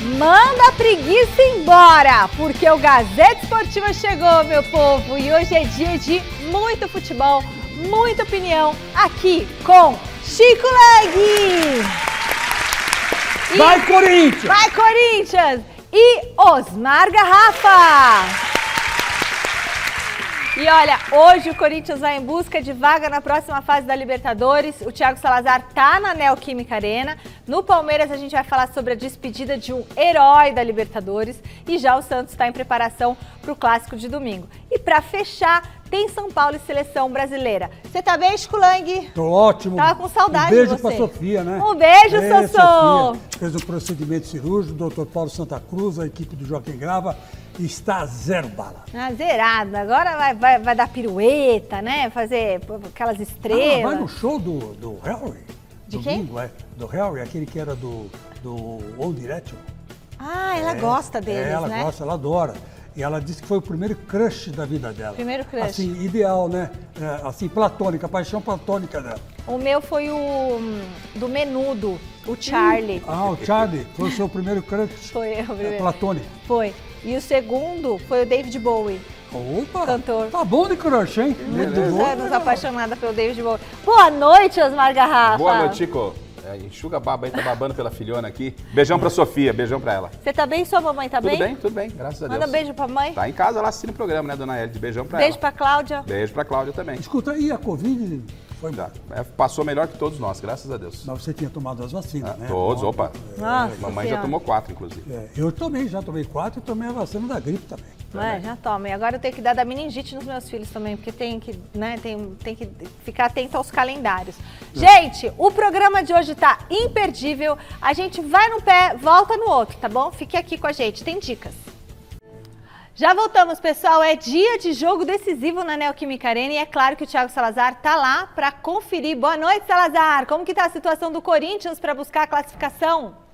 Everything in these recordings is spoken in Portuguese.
Manda a preguiça embora, porque o Gazeta Esportiva chegou, meu povo, e hoje é dia de muito futebol, muita opinião, aqui com Chico Lang. Vai, Corinthians! Vai, Corinthians! E Osmar Garrafa. E olha, hoje o Corinthians vai em busca de vaga na próxima fase da Libertadores. O Thiago Salazar tá na Neoquímica Arena. No Palmeiras a gente vai falar sobre a despedida de um herói da Libertadores. E já o Santos está em preparação para o Clássico de domingo. E para fechar, tem São Paulo e Seleção Brasileira. Você tá bem, Chico Lang? Tô ótimo. Tava com saudade de você. Um beijo pra Sofia, né? Um beijo, Sossô. Sofia fez um procedimento cirúrgico, o Dr. Paulo Santa Cruz, a equipe do Joaquim Grava, está zero bala. Zerada. Agora vai dar pirueta, né? Fazer aquelas estrelas. Vai no show do Harry. De domingo, quem? Do Harry, aquele que era do One Direction. Ela gosta deles, né? Ela gosta, ela adora. E ela disse que foi o primeiro crush da vida dela. Primeiro crush. Assim, ideal, né? Assim, platônica, a paixão platônica dela. O meu foi o do Menudo, o Charlie. O Charlie foi o seu primeiro crush. Foi o primeiro. Platônico. Foi. E o segundo foi o David Bowie. Opa! Cantor. Tá bom de crush, hein? Muitos anos apaixonada pelo David Bowie. Boa noite, Osmar Garrafa. Boa noite, Chico. Enxuga a baba aí, tá babando pela filhona aqui. Beijão pra Sofia, beijão pra ela. Você tá bem? Sua mamãe tá bem? Tudo bem, graças a Deus. Manda beijo pra mãe. Tá em casa lá assistindo o programa, né, dona Elide? Beijão pra ela. Beijo pra Cláudia. Beijo pra Cláudia também. Escuta, e a Covid foi embora? Passou melhor que todos nós, graças a Deus. Mas você tinha tomado as vacinas, né? Todos, opa. Nossa Mamãe senhora. já tomou 4, inclusive. Eu também, já tomei 4 e tomei a vacina da gripe também. Já toma. E agora eu tenho que dar da meningite nos meus filhos também, porque tem que ficar atento aos calendários. Gente, o programa de hoje tá imperdível. A gente vai num pé, volta no outro, tá bom? Fique aqui com a gente, tem dicas. Já voltamos, pessoal. É dia de jogo decisivo na Neoquímica Arena e é claro que o Thiago Salazar tá lá para conferir. Boa noite, Salazar. Como que tá a situação do Corinthians para buscar a classificação?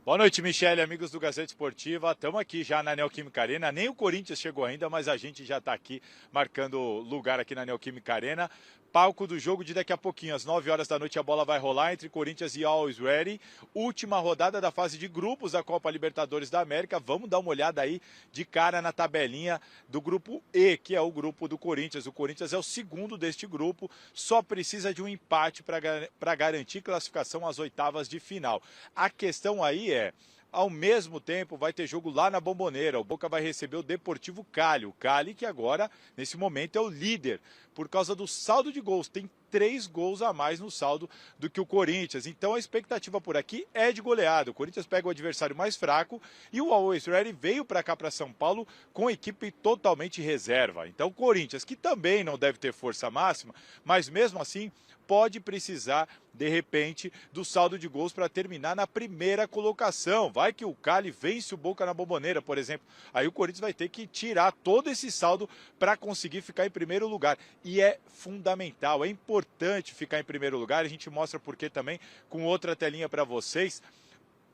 Boa noite, Michele, amigos do Gazeta Esportiva. Estamos aqui já na Neoquímica Arena. Nem o Corinthians chegou ainda, mas a gente já está aqui marcando lugar aqui na Neoquímica Arena. Palco do jogo de daqui a pouquinho, às 9 horas da noite, a bola vai rolar entre Corinthians e Always Ready. Última rodada da fase de grupos da Copa Libertadores da América. Vamos dar uma olhada aí de cara na tabelinha do grupo E, que é o grupo do Corinthians. O Corinthians é o segundo deste grupo, só precisa de um empate para garantir classificação às oitavas de final. A questão aí ao mesmo tempo vai ter jogo lá na Bombonera. O Boca vai receber o Deportivo Cali. O Cali que agora, nesse momento, é o líder por causa do saldo de gols. Tem 3 gols a mais no saldo do que o Corinthians. Então a expectativa por aqui é de goleada. O Corinthians pega o adversário mais fraco e o Always Ready veio para cá, para São Paulo, com equipe totalmente reserva. Então o Corinthians, que também não deve ter força máxima, mas mesmo assim pode precisar, de repente, do saldo de gols para terminar na primeira colocação. Vai que o Cali vence o Boca na Bombonera, por exemplo. Aí o Corinthians vai ter que tirar todo esse saldo para conseguir ficar em primeiro lugar. E é fundamental, é importante ficar em primeiro lugar. A gente mostra por quê também com outra telinha para vocês.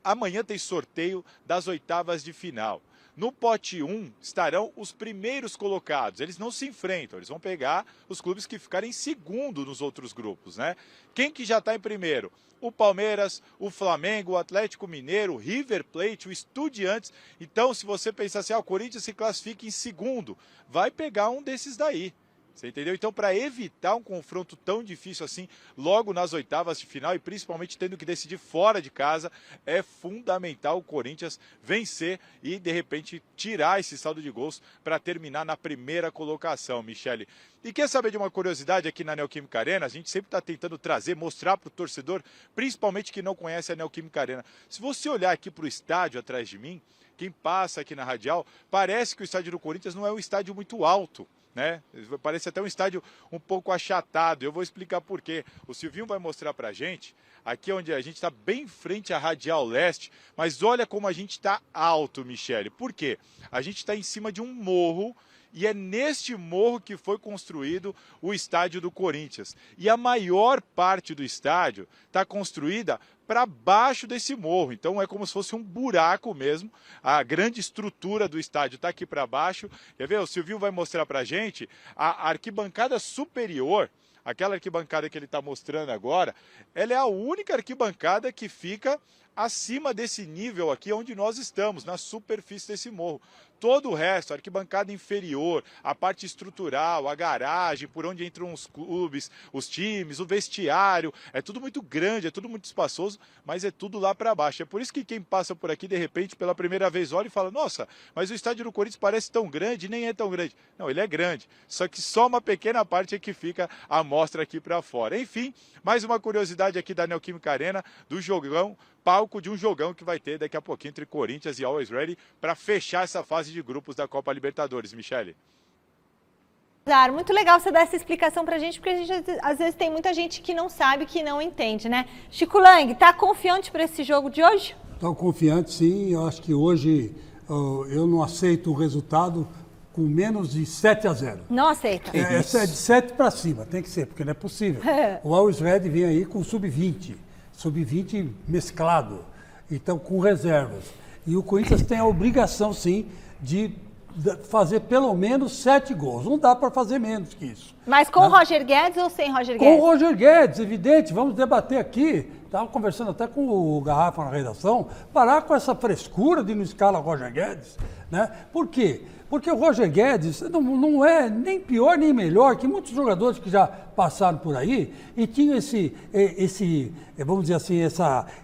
Amanhã tem sorteio das oitavas de final. No pote 1 estarão os primeiros colocados. Eles não se enfrentam, eles vão pegar os clubes que ficarem em segundo nos outros grupos, né? Quem que já está em primeiro? O Palmeiras, o Flamengo, o Atlético Mineiro, o River Plate, o Estudiantes. Então, se você pensar assim, o Corinthians se classifica em segundo, vai pegar um desses daí. Você entendeu? Então, para evitar um confronto tão difícil assim, logo nas oitavas de final e principalmente tendo que decidir fora de casa, é fundamental o Corinthians vencer e, de repente, tirar esse saldo de gols para terminar na primeira colocação, Michele. E quer saber de uma curiosidade aqui na Neoquímica Arena? A gente sempre está tentando trazer, mostrar para o torcedor, principalmente que não conhece a Neoquímica Arena. Se você olhar aqui para o estádio atrás de mim, quem passa aqui na Radial, parece que o estádio do Corinthians não é um estádio muito alto, né? Parece até um estádio um pouco achatado. Eu vou explicar por quê. O Silvinho vai mostrar pra gente, aqui onde a gente está bem em frente à Radial Leste, mas olha como a gente está alto, Michele. Por quê? A gente está em cima de um morro e é neste morro que foi construído o estádio do Corinthians. E a maior parte do estádio está construída para baixo desse morro. Então é como se fosse um buraco mesmo. A grande estrutura do estádio está aqui para baixo. Quer ver? O Silvinho vai mostrar para a gente a arquibancada superior. aquela arquibancada que ele está mostrando agora, ela é a única arquibancada que fica acima desse nível aqui onde nós estamos, na superfície desse morro. Todo o resto, a arquibancada inferior, a parte estrutural, a garagem, por onde entram os clubes, os times, o vestiário, é tudo muito grande, é tudo muito espaçoso, mas é tudo lá para baixo. É por isso que quem passa por aqui, de repente, pela primeira vez olha e fala, nossa, mas o estádio do Corinthians parece tão grande, nem é tão grande. Não, ele é grande, só que só uma pequena parte é que fica a mostra aqui para fora. Enfim, mais uma curiosidade aqui da Neoquímica Arena, do jogão, palco de um jogão que vai ter daqui a pouquinho entre Corinthians e Always Ready para fechar essa fase de grupos da Copa Libertadores, Michele. Muito legal você dar essa explicação pra gente, porque a gente, às vezes tem muita gente que não sabe, que não entende, né? Chico Lang, tá confiante para esse jogo de hoje? Estou confiante, sim. Eu acho que hoje eu não aceito o resultado com menos de 7-0. Não aceita. É de 7 para cima, tem que ser, porque não é possível. O Always Ready vem aí com sub-20. Sub-20 mesclado, então com reservas. E o Corinthians tem a obrigação, sim, de fazer pelo menos 7 gols. Não dá para fazer menos que isso. Mas com o Roger Guedes ou sem Roger Guedes? Com o Roger Guedes, evidente. Vamos debater aqui. Estava conversando até com o Garrafa na redação. Parar com essa frescura de não escalar o Roger Guedes. Né? Por quê? Porque o Roger Guedes não é nem pior nem melhor que muitos jogadores que já passaram por aí e tinham vamos dizer assim,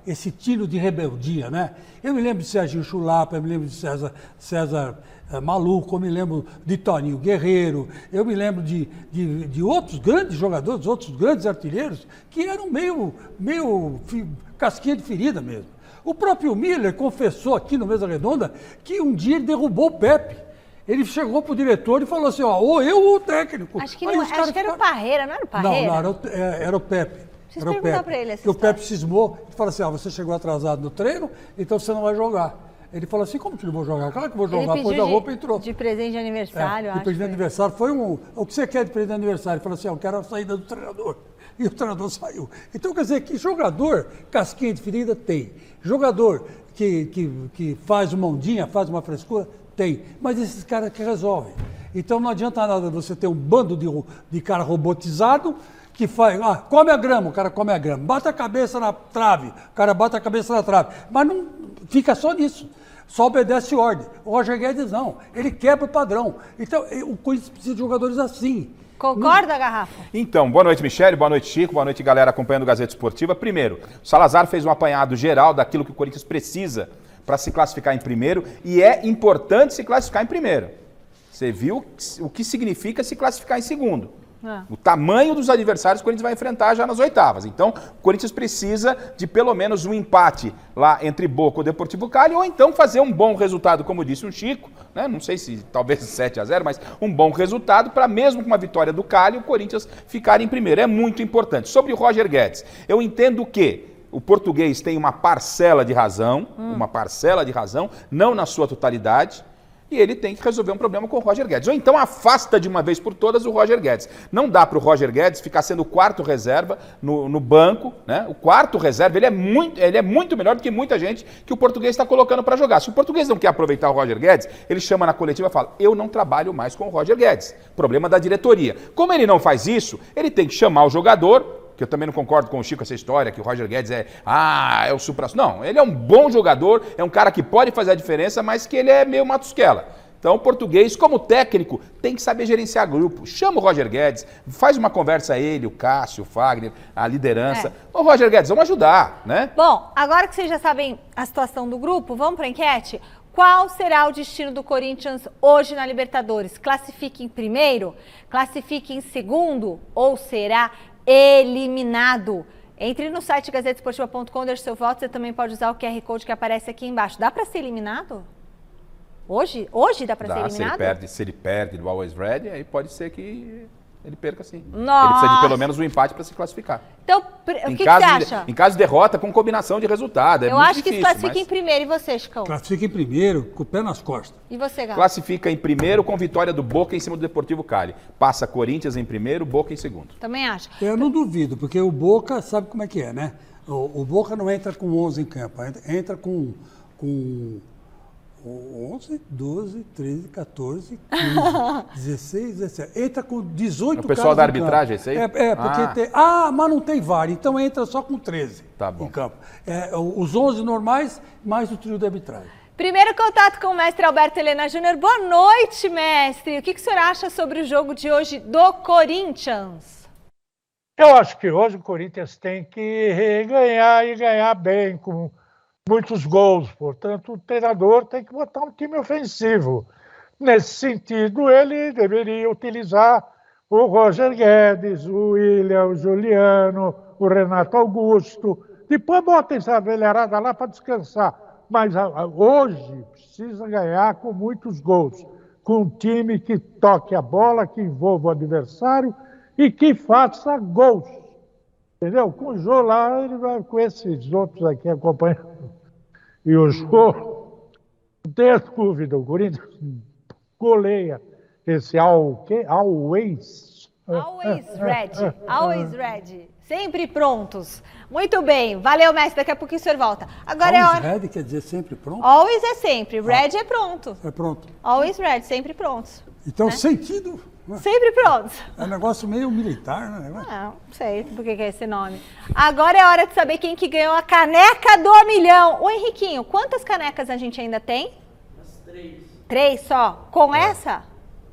esse tiro de rebeldia, né? Eu me lembro de Serginho Chulapa, eu me lembro de César Maluco, eu me lembro de Toninho Guerreiro, eu me lembro de outros grandes jogadores, outros grandes artilheiros que eram meio casquinha de ferida mesmo. O próprio Miller confessou aqui no Mesa Redonda que um dia ele derrubou o Pepe. Ele chegou pro diretor e falou assim, ó, ou eu ou o técnico. Acho que era o Parreira, não era o Parreira? Não, era o Pepe. Preciso perguntar para ele essa história. O Pepe cismou e falou assim, você chegou atrasado no treino, então você não vai jogar. Ele falou assim, como que não vou jogar? Claro que vou jogar, pôs a roupa e entrou. De presente de aniversário, acho. De presente de aniversário, foi o que você quer de presente de aniversário? Ele falou assim, eu quero a saída do treinador. E o treinador saiu. Então, quer dizer, que jogador, casquinha de ferida, tem. Jogador que faz uma ondinha, faz uma frescura, tem. Mas esses caras que resolvem. Então não adianta nada você ter um bando de cara robotizado que faz, come a grama, o cara come a grama. Bate a cabeça na trave, o cara bate a cabeça na trave. Mas não fica só nisso. Só obedece ordem. O Roger Guedes não. Ele quebra o padrão. Então, o Corinthians precisa de jogadores assim. Concorda, Garrafa? Então, boa noite, Michele, boa noite, Chico, boa noite, galera acompanhando o Gazeta Esportiva. Primeiro, o Salazar fez um apanhado geral daquilo que o Corinthians precisa para se classificar em primeiro, e é importante se classificar em primeiro. Você viu o que significa se classificar em segundo. O tamanho dos adversários que o Corinthians vai enfrentar já nas oitavas. Então, o Corinthians precisa de pelo menos um empate lá entre Boca e o Deportivo Cali, ou então fazer um bom resultado, como disse o Chico, né? Não sei se talvez 7-0, mas um bom resultado para mesmo com uma vitória do Cali, o Corinthians ficar em primeiro. É muito importante. Sobre o Roger Guedes, eu entendo que o português tem uma parcela de razão, não na sua totalidade, e ele tem que resolver um problema com o Roger Guedes. Ou então afasta de uma vez por todas o Roger Guedes. Não dá para o Roger Guedes ficar sendo o quarto reserva no banco, né? O quarto reserva, ele é muito melhor do que muita gente que o português está colocando para jogar. Se o português não quer aproveitar o Roger Guedes, ele chama na coletiva e fala, eu não trabalho mais com o Roger Guedes. Problema da diretoria. Como ele não faz isso, ele tem que chamar o jogador, que eu também não concordo com o Chico essa história, que o Roger Guedes é o supra... Não, ele é um bom jogador, é um cara que pode fazer a diferença, mas que ele é meio matusquela. Então o português, como técnico, tem que saber gerenciar grupo. Chama o Roger Guedes, faz uma conversa a ele, o Cássio, o Fagner, a liderança. Ô Roger Guedes, vamos ajudar, né? Bom, agora que vocês já sabem a situação do grupo, vamos para a enquete? Qual será o destino do Corinthians hoje na Libertadores? Classifique em primeiro? Classifique em segundo? Ou será eliminado? Entre no site gazetesportiva.com, deixe seu voto. Você também pode usar o QR Code que aparece aqui embaixo. Dá para ser eliminado? Hoje dá para ser eliminado? Se ele perde do Always Ready, aí pode ser que ele perca sim. Nossa. Ele precisa de pelo menos um empate para se classificar. Então, o que você acha? Em caso de derrota, com combinação de resultado. Eu acho que se classifica em primeiro. E você, Chicão? Classifica em primeiro, com o pé nas costas. E você, Galo? Classifica em primeiro com vitória do Boca em cima do Deportivo Cali. Passa Corinthians em primeiro, Boca em segundo. Também acho. Eu não duvido, porque o Boca sabe como é que é, né? O Boca não entra com 11 em campo, entra com 11, 12, 13, 14, 15, 16, 17. Entra com 18 caras. O pessoal da arbitragem, esse aí? Porque tem. Mas não tem VAR, então entra só com 13 em campo. Os 11 normais, mais o trio de arbitragem. Primeiro contato com o mestre Alberto Helena Júnior. Boa noite, mestre. O que o senhor acha sobre o jogo de hoje do Corinthians? Eu acho que hoje o Corinthians tem que ganhar e ganhar bem, com muitos gols. Portanto, o treinador tem que botar um time ofensivo. Nesse sentido, ele deveria utilizar o Roger Guedes, o William, o Juliano, o Renato Augusto. Depois bota essa velharada lá para descansar. Mas hoje precisa ganhar com muitos gols. Com um time que toque a bola, que envolva o adversário e que faça gols. Entendeu? Com o Jô lá, ele vai com esses outros aqui acompanhando. E o Jô, não tenha dúvida, o Corinthians goleia esse Always ready. Always ready. Sempre prontos. Muito bem. Valeu, mestre. Daqui a pouquinho o senhor volta. Agora Always é hora... ready quer dizer sempre pronto? Always é sempre. Ready é pronto. É pronto. Always ready. Sempre prontos. Então, sentido... Sempre prontos. É um negócio meio militar, né? Não sei por que é esse nome. Agora é hora de saber quem que ganhou a caneca do milhão. Ô, Henriquinho, quantas canecas a gente ainda tem? 3. 3 só? Com essa?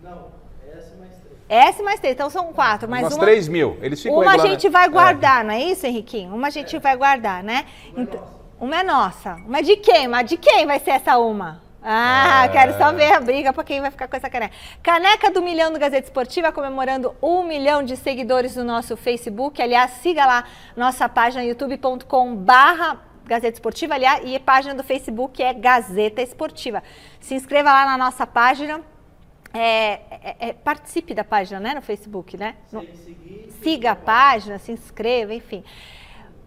Não, essa mais 3. Essa mais 3, então são 4. Mas umas uma, 3 mil. Eles ficam uma a gente vai guardar, não é isso, Henriquinho? Uma a gente vai guardar, né? Uma é nossa. Uma é de quem? Mas de quem vai ser essa uma? Quero só ver a briga pra quem vai ficar com essa caneca. Caneca do Milhão do Gazeta Esportiva, comemorando 1 milhão de seguidores no nosso Facebook. Aliás, siga lá nossa página youtube.com/Gazeta Esportiva, aliás, e a página do Facebook é Gazeta Esportiva. Se inscreva lá na nossa página. Participe da página, né, no Facebook, né? Siga a página, se inscreva, enfim.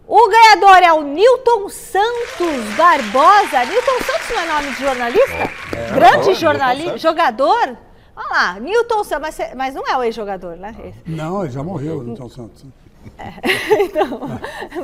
O ganhador é o Nilton Santos Barbosa. Nilton Santos não é nome de jornalista? Grande jornalista, jogador? Olha lá, Nilton Santos, mas não é o ex-jogador, né? Não, ele já morreu, Nilton Santos. Então,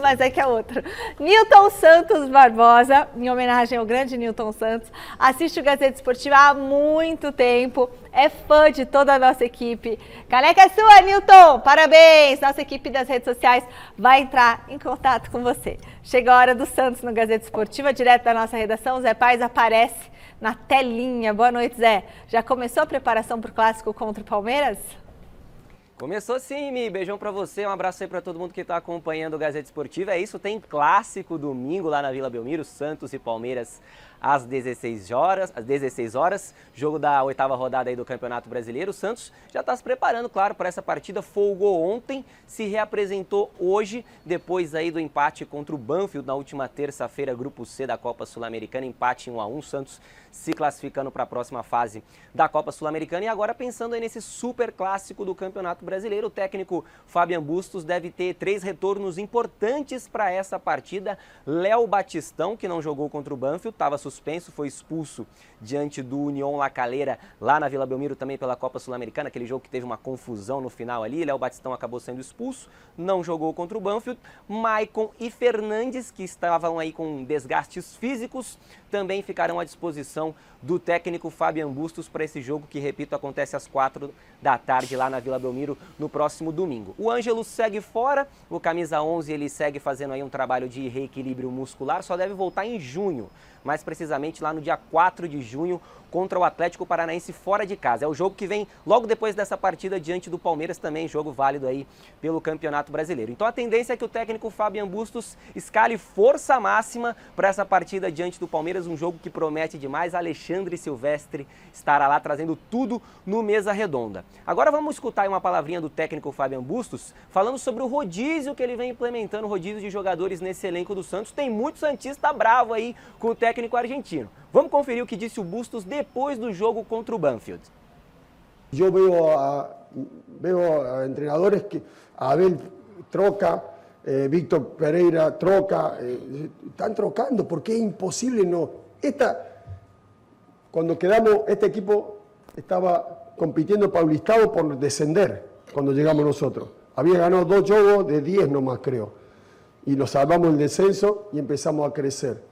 mas é que é outro. Nilton Santos Barbosa, em homenagem ao grande Nilton Santos, assiste o Gazeta Esportiva há muito tempo, é fã de toda a nossa equipe. Caneca é sua, Nilton! Parabéns! Nossa equipe das redes sociais vai entrar em contato com você. Chega a hora do Santos no Gazeta Esportiva, direto da nossa redação. O Zé Paes aparece na telinha. Boa noite, Zé. Já começou a preparação para o clássico contra o Palmeiras? Começou sim, Mi. Beijão pra você, um abraço aí pra todo mundo que tá acompanhando o Gazeta Esportiva. É isso, tem clássico domingo lá na Vila Belmiro, Santos e Palmeiras às 16 horas, jogo da 8ª rodada aí do Campeonato Brasileiro. O Santos já está se preparando, claro, para essa partida. Folgou ontem, se reapresentou hoje, depois aí do empate contra o Banfield na última terça-feira, Grupo C da Copa Sul-Americana, empate 1-1, Santos se classificando para a próxima fase da Copa Sul-Americana. E agora pensando aí nesse super clássico do Campeonato Brasileiro, o técnico Fabian Bustos deve ter 3 retornos importantes para essa partida. Léo Batistão, que não jogou contra o Banfield, estava suspenso, foi expulso diante do União La Calera, lá na Vila Belmiro, também pela Copa Sul-Americana, aquele jogo que teve uma confusão no final ali. Léo Batistão acabou sendo expulso, não jogou contra o Banfield. Maicon e Fernandes, que estavam aí com desgastes físicos, também ficarão à disposição do técnico Fabian Bustos para esse jogo que, repito, acontece às 4 da tarde lá na Vila Belmiro no próximo domingo. O Ângelo segue fora, o camisa 11 ele segue fazendo aí um trabalho de reequilíbrio muscular, só deve voltar em junho, mais precisamente lá no dia 4 de junho, contra o Atlético Paranaense fora de casa. É o jogo que vem logo depois dessa partida diante do Palmeiras, também jogo válido aí pelo Campeonato Brasileiro. Então a tendência é que o técnico Fabian Bustos escale força máxima para essa partida diante do Palmeiras, um jogo que promete demais. Alexandre Silvestre estará lá trazendo tudo no Mesa Redonda. Agora vamos escutar aí uma palavrinha do técnico Fabian Bustos, falando sobre o rodízio que ele vem implementando, o rodízio de jogadores nesse elenco do Santos. Tem muito santista bravo aí com o técnico argentino. Vamos conferir o que disse o Bustos depois do jogo contra o Banfield. Yo veo a entrenadores que Abel troca, Víctor Pereira troca, están trocando porque es imposible no. Cuando quedamos, este equipo estaba compitiendo Paulistado por descender cuando llegamos nosotros. Había ganado 2 juegos de 10 nomás, creo. Y nos salvamos el descenso y empezamos a crecer.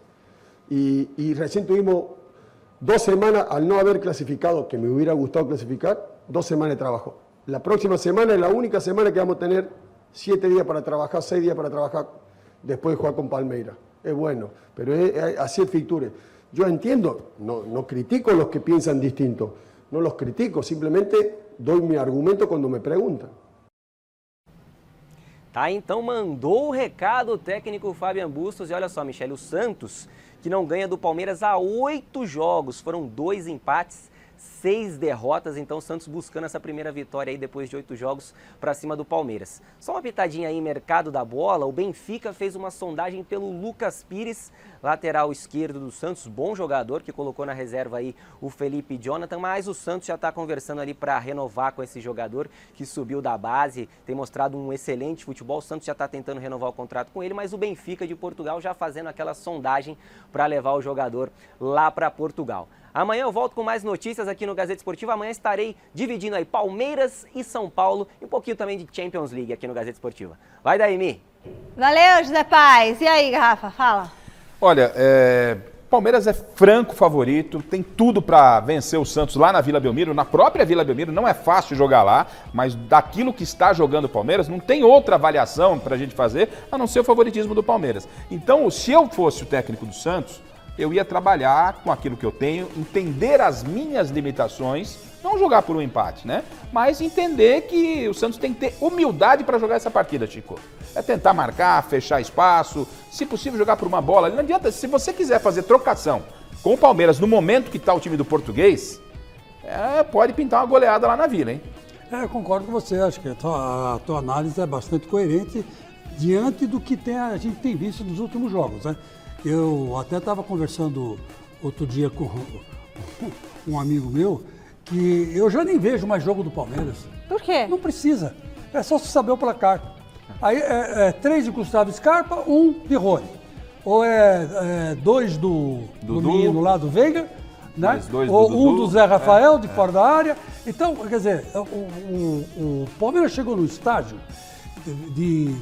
Y recién tuvimos 2 semanas, al no haber clasificado, que me hubiera gustado clasificar, 2 semanas de trabajo. La próxima semana es la única semana que vamos a tener 7 días para trabajar, 6 días para trabajar después de jugar con Palmeiras. Es bueno, pero así es Ficture. Yo entiendo, no critico a los que piensan distinto, no los critico, simplemente doy mi argumento quando me perguntam. Tá, então mandou o recado o técnico Fabian Bustos. E olha só, Michele, o Santos, que não ganha do Palmeiras há 8 jogos, foram 2 empates, 6 derrotas, então o Santos buscando essa primeira vitória aí depois de 8 jogos para cima do Palmeiras. Só uma pitadinha aí, mercado da bola, o Benfica fez uma sondagem pelo Lucas Pires, lateral esquerdo do Santos, bom jogador, que colocou na reserva aí o Felipe Jonathan, mas o Santos já está conversando ali para renovar com esse jogador que subiu da base, tem mostrado um excelente futebol, o Santos já está tentando renovar o contrato com ele, mas o Benfica de Portugal já fazendo aquela sondagem para levar o jogador lá para Portugal. Amanhã eu volto com mais notícias aqui no Gazeta Esportiva. Amanhã estarei dividindo aí Palmeiras e São Paulo e um pouquinho também de Champions League aqui no Gazeta Esportiva. Vai daí, Mi. Valeu, José Paz. E aí, Rafa, fala. Olha, Palmeiras é franco favorito, tem tudo para vencer o Santos lá na Vila Belmiro, na própria Vila Belmiro, não é fácil jogar lá, mas daquilo que está jogando o Palmeiras, não tem outra avaliação para a gente fazer, a não ser o favoritismo do Palmeiras. Então, se eu fosse o técnico do Santos, eu ia trabalhar com aquilo que eu tenho, entender as minhas limitações, não jogar por um empate, né? Mas entender que o Santos tem que ter humildade para jogar essa partida, Chico. É tentar marcar, fechar espaço, se possível jogar por uma bola. Não adianta, se você quiser fazer trocação com o Palmeiras no momento que está o time do Português, pode pintar uma goleada lá na Vila, hein? Eu concordo com você, acho que a tua análise é bastante coerente diante do que a gente tem visto nos últimos jogos, né? Eu até estava conversando outro dia com um amigo meu que eu já nem vejo mais jogo do Palmeiras. Por quê? Não precisa. É só se saber o placar. Aí 3 de Gustavo Scarpa, 1 de Rony. Ou 2 do menino lá do Veiga, né? Ou 1 do Zé Rafael, de fora da área. Então, quer dizer, o Palmeiras chegou no estágio de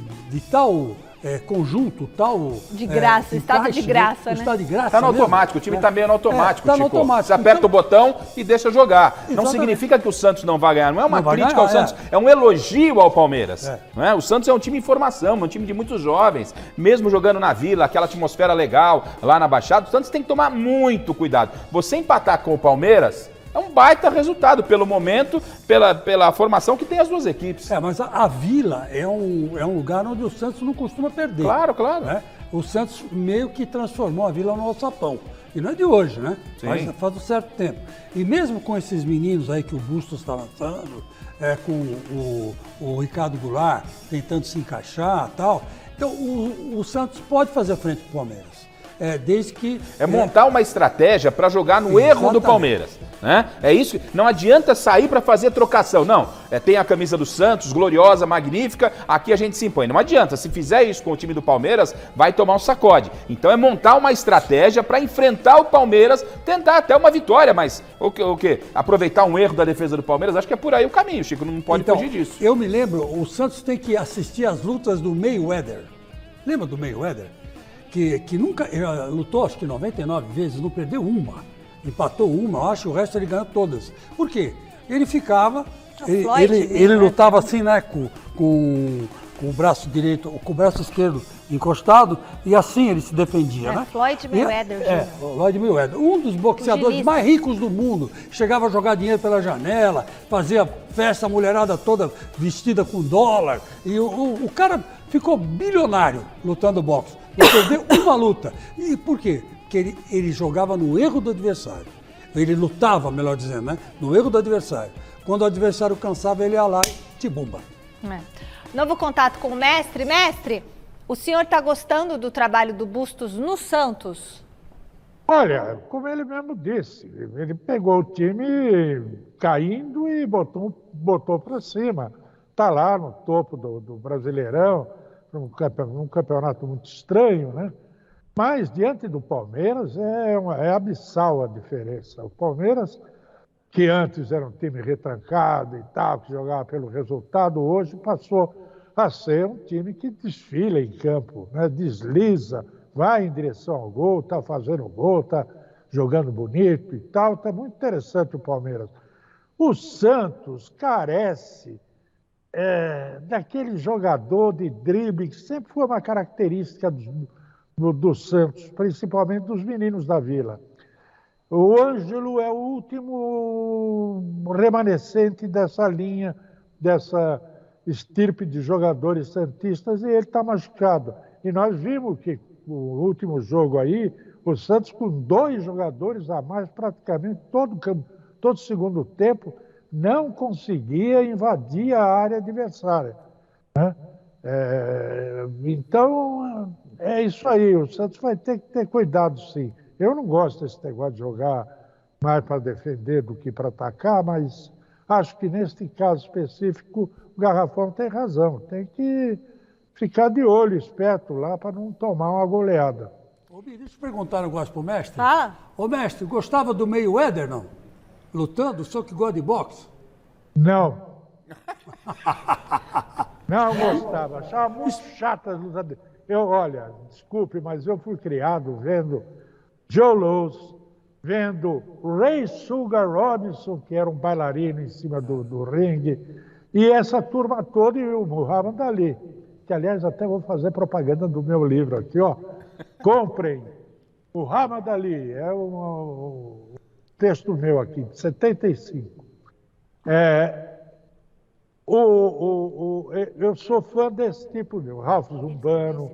tal conjunto, tal... De graça, estado de graça, né? Estado de graça. Tá no automático, o time tá meio no automático, tá no Chico. automático. Você aperta o botão e deixa jogar. Não Exatamente. significa que o Santos não vai ganhar, não é uma Não vai crítica ganhar, ao Santos, é um elogio ao Palmeiras. Não é? O Santos é um time em formação, um time de muitos jovens, mesmo jogando na Vila, aquela atmosfera legal lá na Baixada, o Santos tem que tomar muito cuidado. Você empatar com o Palmeiras é um baita resultado, pelo momento, pela formação que tem as duas equipes. Mas a Vila é um lugar onde o Santos não costuma perder. Claro, claro. Né? O Santos meio que transformou a Vila no alçapão. E não é de hoje, né? Faz um certo tempo. E mesmo com esses meninos aí que o Bustos está lançando, com o Ricardo Goulart tentando se encaixar e tal, então o Santos pode fazer frente para o Palmeiras. Desde que... montar uma estratégia para jogar no erro do Palmeiras. Né? É isso, não adianta sair para fazer trocação, não. Tem a camisa do Santos, gloriosa, magnífica, aqui a gente se impõe. Não adianta, se fizer isso com o time do Palmeiras, vai tomar um sacode. Então é montar uma estratégia para enfrentar o Palmeiras, tentar até uma vitória, mas o quê? Aproveitar um erro da defesa do Palmeiras, acho que é por aí o caminho, Chico, não pode fugir disso. Eu me lembro, o Santos tem que assistir às lutas do Mayweather. Lembra do Mayweather? Que nunca lutou, acho que 99 vezes, não perdeu uma. Empatou uma, acho, o resto ele ganhou todas. Por quê? Ele ficava, ele lutava assim, né, com o braço direito, com o braço esquerdo encostado, e assim ele se defendia, né? Floyd Mayweather. Floyd Mayweather, um dos boxeadores mais ricos do mundo, chegava a jogar dinheiro pela janela, fazia festa, a mulherada toda vestida com dólar, e o cara ficou bilionário lutando boxe. Ele perdeu uma luta. E por quê? Porque ele jogava no erro do adversário. Ele lutava, melhor dizendo, né? No erro do adversário. Quando o adversário cansava, ele ia lá e te bomba. Novo contato com o mestre. Mestre, o senhor está gostando do trabalho do Bustos no Santos? Olha, como ele mesmo disse, ele pegou o time caindo e botou para cima. Está lá no topo do Brasileirão, num campeonato muito estranho, né? Mas, diante do Palmeiras, é abissal a diferença. O Palmeiras, que antes era um time retrancado e tal, que jogava pelo resultado, hoje passou a ser um time que desfila em campo, né? Desliza, vai em direção ao gol, está fazendo gol, está jogando bonito e tal. Está muito interessante o Palmeiras. O Santos carece daquele jogador de drible, que sempre foi uma característica do Santos, principalmente dos meninos da Vila. O Ângelo é o último remanescente dessa linha, dessa estirpe de jogadores santistas, e ele está machucado. E nós vimos que no último jogo aí, o Santos com 2 jogadores a mais, praticamente todo segundo tempo, não conseguia invadir a área adversária, né? Então, é isso aí, o Santos vai ter que ter cuidado, sim. Eu não gosto desse negócio de jogar mais para defender do que para atacar, mas acho que neste caso específico o Garrafão tem razão. Tem que ficar de olho, esperto lá, para não tomar uma goleada. Ô, deixa eu perguntar um negócio pro mestre. Fala. Ô, mestre, gostava do Mayweather, não? Lutando, só que gosta de boxe? Não. Não gostava, achava muito chata as lutas dele. Olha, desculpe, mas eu fui criado vendo Joe Louis, vendo Ray Sugar Robinson, que era um bailarino em cima do ringue, e essa turma toda, e o Muhammad Ali, que aliás até vou fazer propaganda do meu livro aqui, ó. Comprem Muhammad Ali, é um texto meu aqui, de 75. Eu sou fã desse tipo de Ralph Zumbano,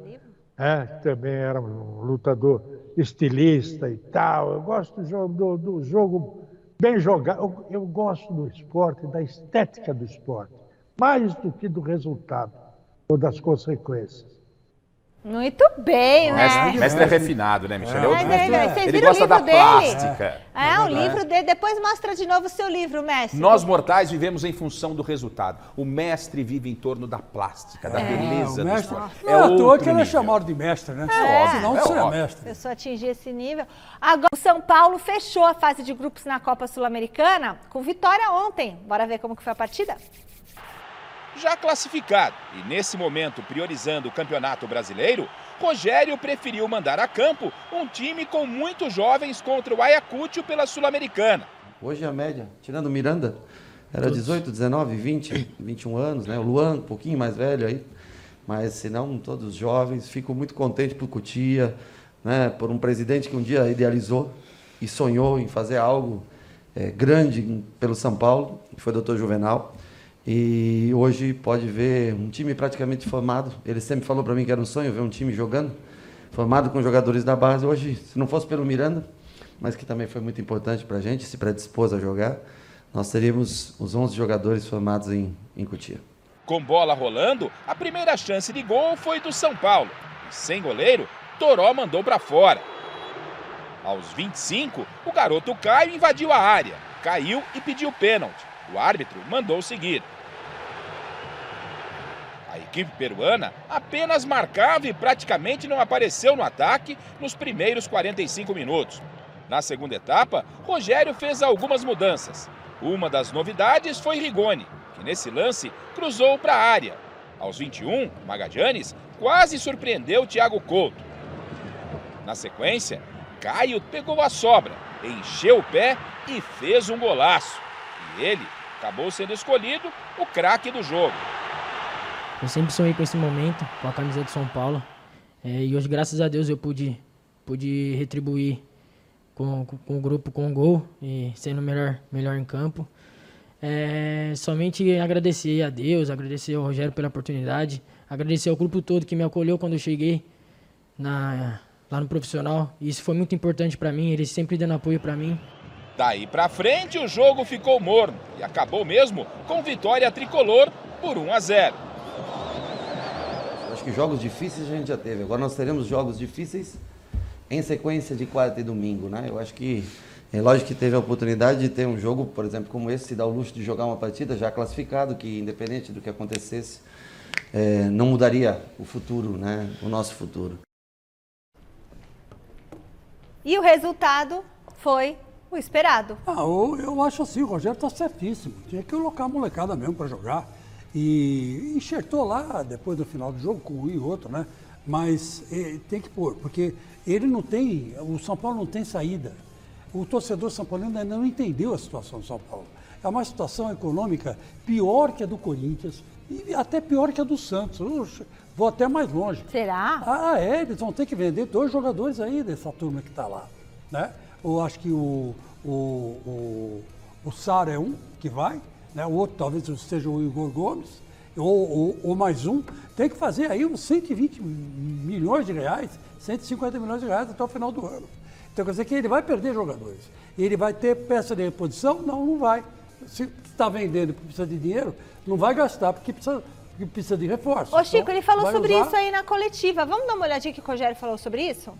que também era um lutador estilista e tal. Eu gosto do jogo bem jogado. Eu gosto do esporte, da estética do esporte, mais do que do resultado ou das consequências. Muito bem, né? Mestre é refinado, né, Michel? Ele gosta da plástica. O livro dele. Depois mostra de novo o seu livro, mestre. Nós mortais vivemos em função do resultado. O mestre vive em torno da plástica, da beleza do esporte. Não é à toa que ele é chamado de mestre, né? Óbvio, não seria mestre. A pessoa atingir esse nível. Agora, o São Paulo fechou a fase de grupos na Copa Sul-Americana com vitória ontem. Bora ver como que foi a partida? Já classificado e nesse momento priorizando o Campeonato Brasileiro, Rogério preferiu mandar a campo um time com muitos jovens contra o Ayacucho pela Sul-Americana. Hoje a média, tirando o Miranda, era 18, 19, 20, 21 anos, né? O Luan, um pouquinho mais velho aí, mas se não, todos jovens. Fico muito contente por Cotia, né? Por um presidente que um dia idealizou e sonhou em fazer algo grande pelo São Paulo, que foi o Dr. Juvenal. E hoje pode ver um time praticamente formado. Ele sempre falou para mim que era um sonho ver um time jogando, formado com jogadores da base. Hoje, se não fosse pelo Miranda, mas que também foi muito importante para a gente, se predispôs a jogar, nós teríamos os 11 jogadores formados em Cotia. Com bola rolando, a primeira chance de gol foi do São Paulo. E sem goleiro, Toró mandou para fora. Aos 25, o garoto Caio invadiu a área, caiu e pediu pênalti. O árbitro mandou seguir. A equipe peruana apenas marcava e praticamente não apareceu no ataque nos primeiros 45 minutos. Na segunda etapa, Rogério fez algumas mudanças. Uma das novidades foi Rigoni, que nesse lance cruzou para a área. Aos 21, Magallanes quase surpreendeu Thiago Couto. Na sequência, Caio pegou a sobra, encheu o pé e fez um golaço. E ele acabou sendo escolhido o craque do jogo. Eu sempre sonhei com esse momento, com a camisa do São Paulo. E hoje, graças a Deus, eu pude retribuir com o grupo, com o gol, e sendo melhor em campo. Somente agradecer a Deus, agradecer ao Rogério pela oportunidade, agradecer ao grupo todo que me acolheu quando eu cheguei lá no profissional. E isso foi muito importante para mim, eles sempre dando apoio para mim. Daí pra frente o jogo ficou morno e acabou mesmo com vitória tricolor por 1-0. Acho que jogos difíceis a gente já teve. Agora nós teremos jogos difíceis em sequência de quarta e domingo, né? Eu acho que é lógico que teve a oportunidade de ter um jogo, por exemplo, como esse, se dá o luxo de jogar uma partida já classificado, que independente do que acontecesse, não mudaria o futuro, né? O nosso futuro. E o resultado foi o esperado. Eu acho assim, o Rogério está certíssimo. Tinha que colocar a molecada mesmo para jogar. E enxertou lá, depois do final do jogo, com um e outro, né? Mas tem que pôr, porque ele não tem, o São Paulo não tem saída. o torcedor São Paulino ainda não entendeu a situação do São Paulo. É uma situação econômica pior que a do Corinthians e até pior que a do Santos. Eu vou até mais longe. Será? Eles vão ter que vender 2 jogadores aí dessa turma que está lá. Né? Eu acho que o Sara é um que vai, né? O outro talvez seja o Igor Gomes, ou mais um. Tem que fazer aí uns 120 milhões de reais, 150 milhões de reais até o final do ano. Então quer dizer que ele vai perder jogadores. Ele vai ter peça de reposição? Não vai. Se está vendendo e precisa de dinheiro, não vai gastar, porque precisa de reforço. Ô Chico, então, ele falou sobre isso aí na coletiva. Vamos dar uma olhadinha que o Rogério falou sobre isso?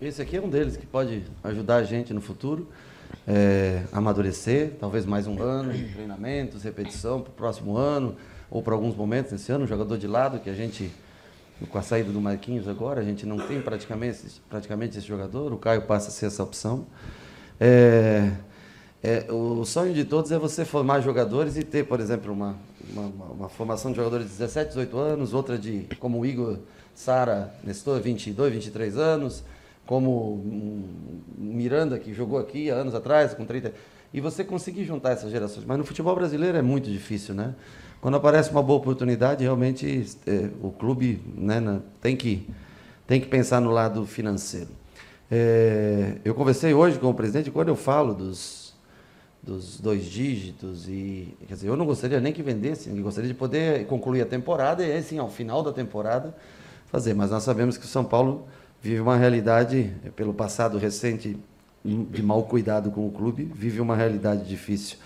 Esse aqui é um deles que pode ajudar a gente no futuro, amadurecer, talvez mais um ano de treinamentos, repetição para o próximo ano, ou para alguns momentos nesse ano, um jogador de lado que a gente, com a saída do Marquinhos agora, a gente não tem praticamente esse jogador, o Caio passa a ser essa opção. O sonho de todos é você formar jogadores e ter, por exemplo, uma formação de jogadores de 17, 18 anos, outra como o Igor, Sara, Nestor, 22, 23 anos, como o Miranda, que jogou aqui há anos atrás, com 30... E você conseguir juntar essas gerações. Mas no futebol brasileiro é muito difícil, né? Quando aparece uma boa oportunidade, realmente o clube, né, tem que pensar no lado financeiro. Eu conversei hoje com o presidente, quando eu falo dos 2 dígitos, quer dizer, eu não gostaria nem que vendesse, eu gostaria de poder concluir a temporada e, assim, ao final da temporada, fazer. Mas nós sabemos que o São Paulo vive uma realidade, pelo passado recente de mau cuidado com o clube, vive uma realidade difícil.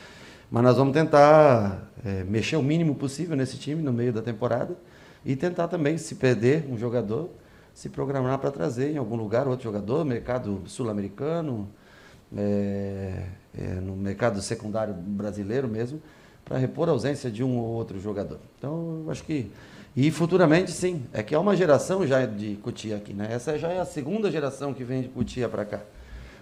Mas nós vamos tentar mexer o mínimo possível nesse time no meio da temporada e tentar também, se perder um jogador, se programar para trazer em algum lugar outro jogador, mercado sul-americano, no mercado secundário brasileiro mesmo, para repor a ausência de um ou outro jogador. Então, eu acho que... E futuramente, sim, é que há uma geração já de Cotia aqui, né? Essa já é a segunda geração que vem de Cotia para cá.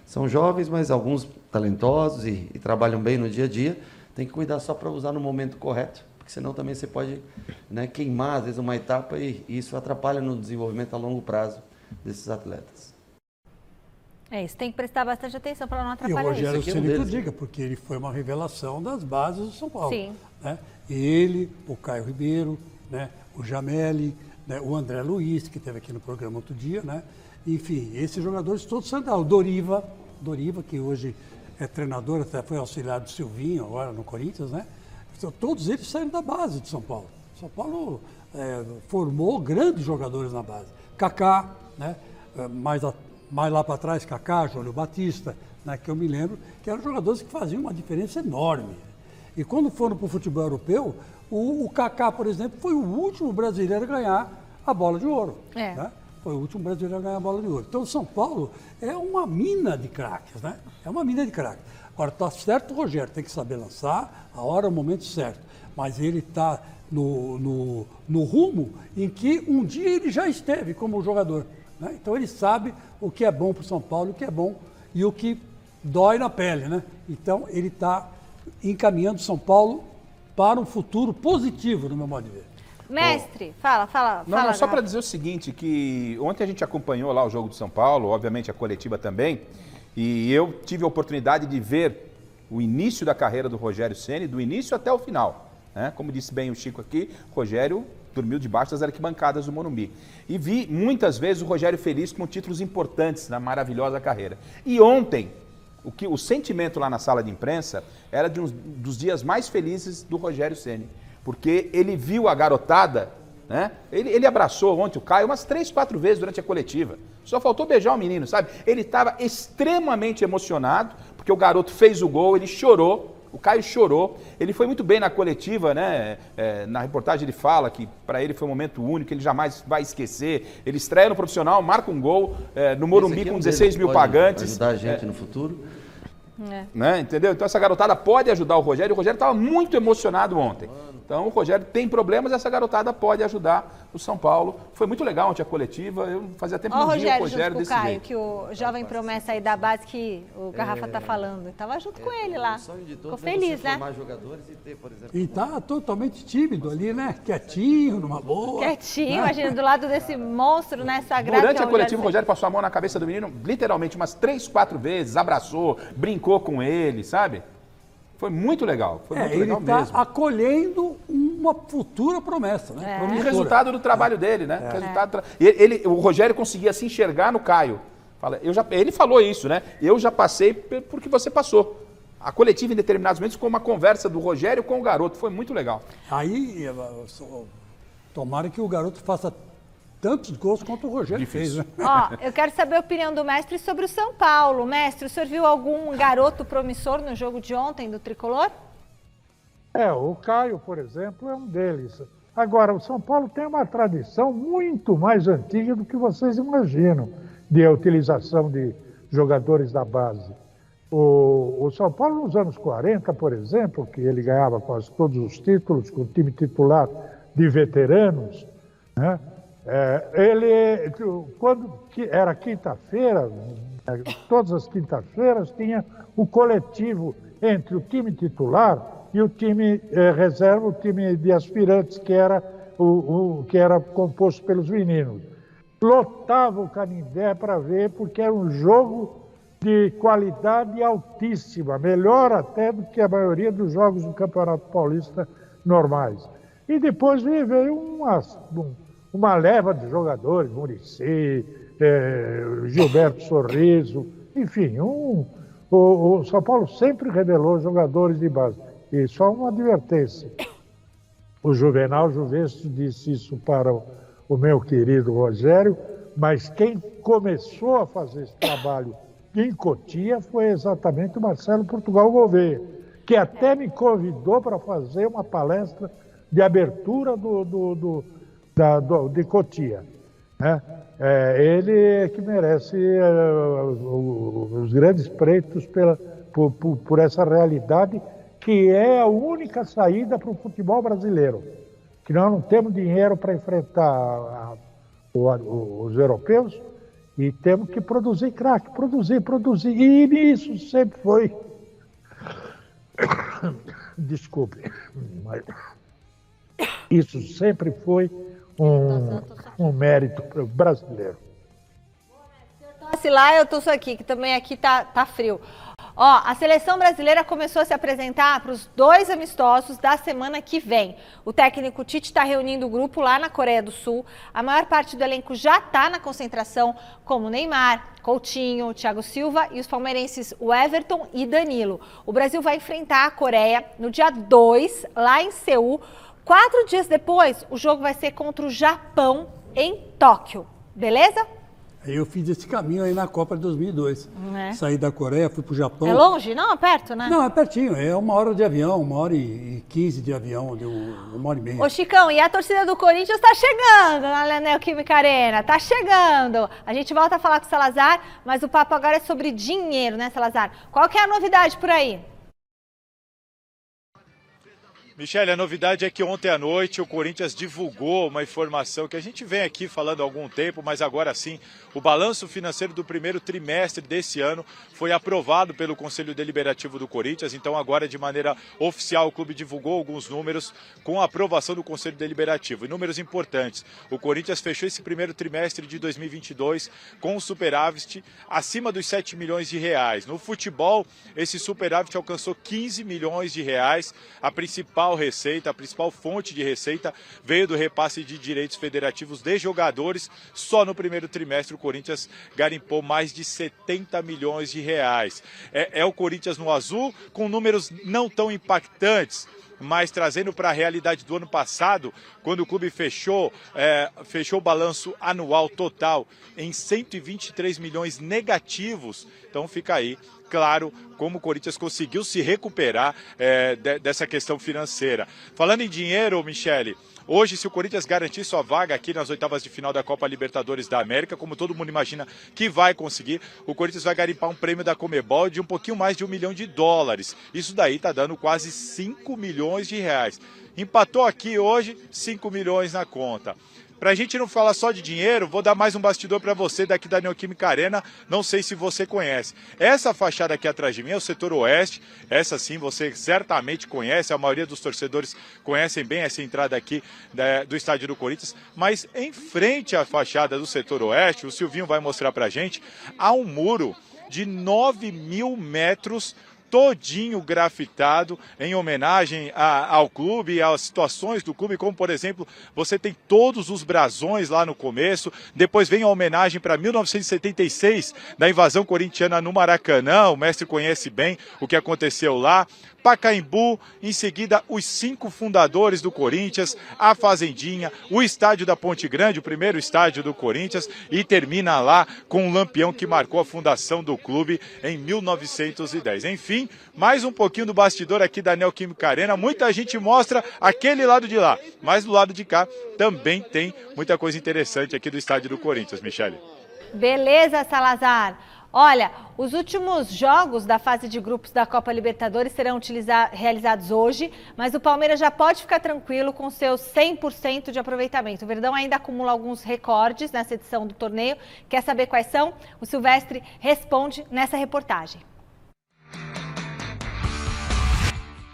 São jovens, mas alguns talentosos e trabalham bem no dia a dia. Tem que cuidar só para usar no momento correto, porque senão também você pode, né, queimar, às vezes, uma etapa e isso atrapalha no desenvolvimento a longo prazo desses atletas. Isso, tem que prestar bastante atenção para não atrapalhar isso. E o Rogério isso. Ceni que eu diga, porque ele foi uma revelação das bases do São Paulo. Sim. Né? Ele, o Caio Ribeiro, né? O Jameli, né? O André Luiz, que esteve aqui no programa outro dia, né? Enfim, esses jogadores todos são da Doriva, que hoje é treinador, até foi auxiliar do Silvinho, agora no Corinthians, né? Então, todos eles saíram da base de São Paulo. São Paulo formou grandes jogadores na base. Kaká, né? Mais lá para trás, Kaká, Júlio Batista, né? Que eu me lembro, que eram jogadores que faziam uma diferença enorme. E quando foram para o futebol europeu, o Kaká, por exemplo, foi o último brasileiro a ganhar a bola de ouro. Né? Foi o último brasileiro a ganhar a bola de ouro. Então, o São Paulo é uma mina de craques, né? É uma mina de craques. Agora, está certo o Rogério, tem que saber lançar a hora, o momento certo. Mas ele está no rumo em que um dia ele já esteve como jogador. Né? Então, ele sabe o que é bom para o São Paulo, o que é bom e o que dói na pele, né? Então, ele está encaminhando São Paulo para um futuro positivo, no meu modo de ver. Mestre, fala. Não, só para dizer o seguinte, que ontem a gente acompanhou lá o jogo do São Paulo, obviamente a coletiva também, e eu tive a oportunidade de ver o início da carreira do Rogério Ceni, do início até o final. Né? Como disse bem o Chico aqui, Rogério dormiu debaixo das arquibancadas do Morumbi. E vi muitas vezes o Rogério feliz com títulos importantes na maravilhosa carreira. E ontem, o sentimento lá na sala de imprensa era de um dos dias mais felizes do Rogério Ceni, porque ele viu a garotada, né? Ele abraçou ontem o Caio umas 3, 4 vezes durante a coletiva. Só faltou beijar o menino, sabe? Ele estava extremamente emocionado, porque o garoto fez o gol, ele chorou, o Caio chorou. Ele foi muito bem na coletiva, né? Na reportagem ele fala que para ele foi um momento único, ele jamais vai esquecer. Ele estreia no profissional, marca um gol no Morumbi com 16 mil pagantes. Ajudar a gente no futuro. Né? Entendeu? Então essa garotada pode ajudar o Rogério. O Rogério estava muito emocionado ontem. Então o Rogério tem problemas, essa garotada pode ajudar o São Paulo. Foi muito legal ontem a coletiva, eu fazia tempo que não via o Rogério desse Caio, jeito. que o jovem promessa aí da base que o Garrafa tá falando. Tava junto com ele lá. Ficou feliz, né? Jogadores e ter, por exemplo, E tá totalmente tímido ali, né? Quietinho, numa boa. Quietinho, né? imagina, do lado desse monstro, né? Sagrado. Durante que é a o coletiva, o Rogério Rogério passou a mão na cabeça do menino, literalmente, umas 3, 4 vezes, abraçou, brincou com ele, sabe? Foi muito legal, foi muito legal ele está mesmo. acolhendo uma futura promessa, né? E Promissora. resultado do trabalho dele, né? O Rogério conseguia se enxergar no Caio. Ele falou isso, né? Eu já passei porque você passou. A coletiva, em determinados momentos, ficou uma conversa do Rogério com o garoto. Foi muito legal. Aí, tomara que o garoto faça tantos gols quanto o Rogério fez, né? Ó, eu quero saber a opinião do mestre sobre o São Paulo. Mestre, o senhor viu algum garoto promissor no jogo de ontem do Tricolor? O Caio, por exemplo, é um deles. Agora, o São Paulo tem uma tradição muito mais antiga do que vocês imaginam de utilização de jogadores da base. O São Paulo, nos anos 40, por exemplo, que ele ganhava quase todos os títulos com o time titular de veteranos, né? Quando era quinta-feira, todas as quintas-feiras tinha o coletivo entre o time titular e o time reserva, o time de aspirantes, que era que era composto pelos meninos. Lotava o Canindé para ver, porque era um jogo de qualidade altíssima, melhor até do que a maioria dos jogos do Campeonato Paulista normais. E depois veio uma leva de jogadores, Muricy, Gilberto Sorriso, enfim, o São Paulo sempre revelou jogadores de base. E só uma advertência, o Juvenal Juvencio disse isso para o meu querido Rogério, mas quem começou a fazer esse trabalho em Cotia foi exatamente o Marcelo Portugal Gouveia, que até me convidou para fazer uma palestra de abertura de Cotia, né? Ele é que merece os grandes prédios por essa realidade, que é a única saída para o futebol brasileiro, que nós não temos dinheiro para enfrentar os europeus e temos que produzir craque, produzir, e isso sempre foi, desculpe, mas isso sempre foi um mérito brasileiro. Tosse lá, eu tosso aqui, que também aqui tá frio. Ó, a seleção brasileira começou a se apresentar para os 2 amistosos da semana que vem. O técnico Tite está reunindo o grupo lá na Coreia do Sul. A maior parte do elenco já está na concentração, como Neymar, Coutinho, Thiago Silva e os palmeirenses Everton e Danilo. O Brasil vai enfrentar a Coreia no dia 2, lá em Seul. 4 dias depois, o jogo vai ser contra o Japão, em Tóquio. Beleza? Eu fiz esse caminho aí na Copa de 2002. Saí da Coreia, fui pro Japão. É longe? Não, é perto, né? Não, é pertinho. É 1 hora de avião, 1h15 de avião, de 1h30. Ô, Chicão, e a torcida do Corinthians tá chegando na Neoquímica Arena. Tá chegando. A gente volta a falar com o Salazar, mas o papo agora é sobre dinheiro, né, Salazar? Qual que é a novidade por aí? Michele, a novidade é que ontem à noite o Corinthians divulgou uma informação que a gente vem aqui falando há algum tempo, mas agora sim, o balanço financeiro do primeiro trimestre desse ano foi aprovado pelo Conselho Deliberativo do Corinthians, então agora de maneira oficial o clube divulgou alguns números com a aprovação do Conselho Deliberativo. E números importantes, o Corinthians fechou esse primeiro trimestre de 2022 com um superávit acima dos 7 milhões de reais. No futebol, esse superávit alcançou 15 milhões de reais, a principal fonte de receita veio do repasse de direitos federativos de jogadores. Só no primeiro trimestre o Corinthians garimpou mais de 70 milhões de reais. É o Corinthians no azul, com números não tão impactantes, mas trazendo para a realidade do ano passado, quando o clube fechou o balanço anual total em 123 milhões negativos. Então fica aí claro como o Corinthians conseguiu se recuperar dessa questão financeira. Falando em dinheiro, Michele, hoje, se o Corinthians garantir sua vaga aqui nas oitavas de final da Copa Libertadores da América, como todo mundo imagina que vai conseguir, o Corinthians vai garimpar um prêmio da Conmebol de um pouquinho mais de $1 milhão. Isso daí tá dando quase 5 milhões de reais. Empatou aqui hoje, 5 milhões na conta. Para a gente não falar só de dinheiro, vou dar mais um bastidor para você daqui da Neoquímica Arena, não sei se você conhece. Essa fachada aqui atrás de mim é o setor oeste, essa sim você certamente conhece, a maioria dos torcedores conhecem bem essa entrada aqui do estádio do Corinthians, mas em frente à fachada do setor oeste, o Silvinho vai mostrar para a gente, há um muro de 9.000 metros, todinho grafitado em homenagem ao clube, às situações do clube, como por exemplo, você tem todos os brasões lá no começo, depois vem a homenagem para 1976, da invasão corintiana no Maracanã, o mestre conhece bem o que aconteceu lá, Pacaembu, em seguida os 5 fundadores do Corinthians, a Fazendinha, o estádio da Ponte Grande, o primeiro estádio do Corinthians, e termina lá com o lampião que marcou a fundação do clube em 1910. Enfim, mais um pouquinho do bastidor aqui da Neoquímica Arena, muita gente mostra aquele lado de lá, mas do lado de cá também tem muita coisa interessante aqui do estádio do Corinthians, Michele. Beleza, Salazar. Olha, os últimos jogos da fase de grupos da Copa Libertadores serão realizados hoje, mas o Palmeiras já pode ficar tranquilo com seus 100% de aproveitamento. O Verdão ainda acumula alguns recordes nessa edição do torneio. Quer saber quais são? O Silvestre responde nessa reportagem.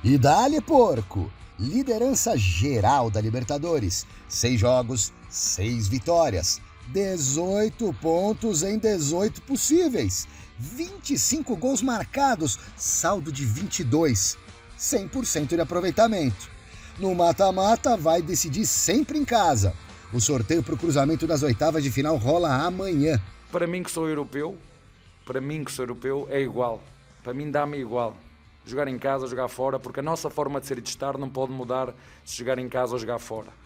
E dá-lhe, porco! Liderança geral da Libertadores. 6 jogos, 6 vitórias. 18 pontos em 18 possíveis, 25 gols marcados, saldo de 22, 100% de aproveitamento. No mata-mata vai decidir sempre em casa. O sorteio para o cruzamento das oitavas de final rola amanhã. Para mim que sou europeu, é igual. Para mim dá-me igual. Jogar em casa, jogar fora, porque a nossa forma de ser e de estar não pode mudar se jogar em casa ou jogar fora.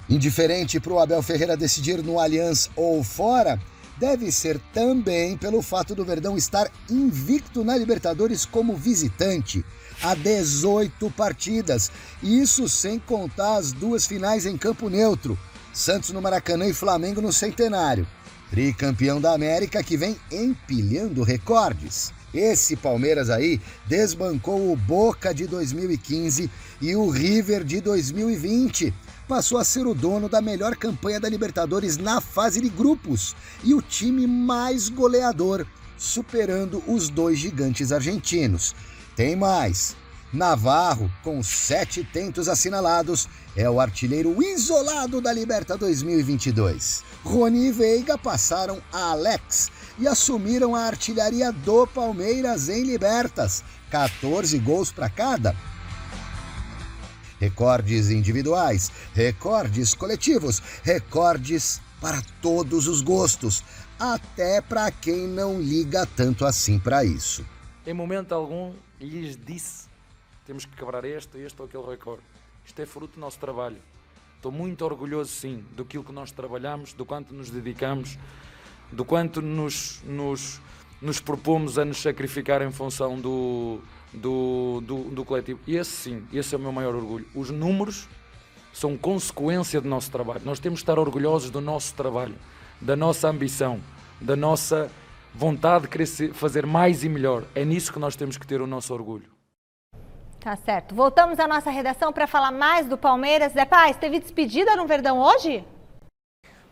Indiferente para o Abel Ferreira decidir no Allianz ou fora, deve ser também pelo fato do Verdão estar invicto na Libertadores como visitante, há 18 partidas, isso sem contar as 2 finais em campo neutro, Santos no Maracanã e Flamengo no Centenário. Tricampeão da América que vem empilhando recordes. Esse Palmeiras aí desbancou o Boca de 2015 e o River de 2020. Passou a ser o dono da melhor campanha da Libertadores na fase de grupos e o time mais goleador, superando os 2 gigantes argentinos. Tem mais. Navarro, com 7 tentos assinalados, é o artilheiro isolado da Liberta 2022. Rony e Veiga passaram a Alex e assumiram a artilharia do Palmeiras em Libertas, 14 gols para cada. Recordes individuais, recordes coletivos, recordes para todos os gostos, até para quem não liga tanto assim para isso. Em momento algum lhes disse, temos que quebrar este ou aquele recorde. Isto é fruto do nosso trabalho. Estou muito orgulhoso sim do que nós trabalhamos, do quanto nos dedicamos, do quanto nos propomos a nos sacrificar em função do coletivo. Esse é o meu maior orgulho. Os números são consequência do nosso trabalho. Nós temos que estar orgulhosos do nosso trabalho, da nossa ambição, da nossa vontade de querer fazer mais e melhor. É nisso que nós temos que ter o nosso orgulho. Tá certo. Voltamos à nossa redação para falar mais do Palmeiras. Zé Paz, teve despedida no Verdão hoje?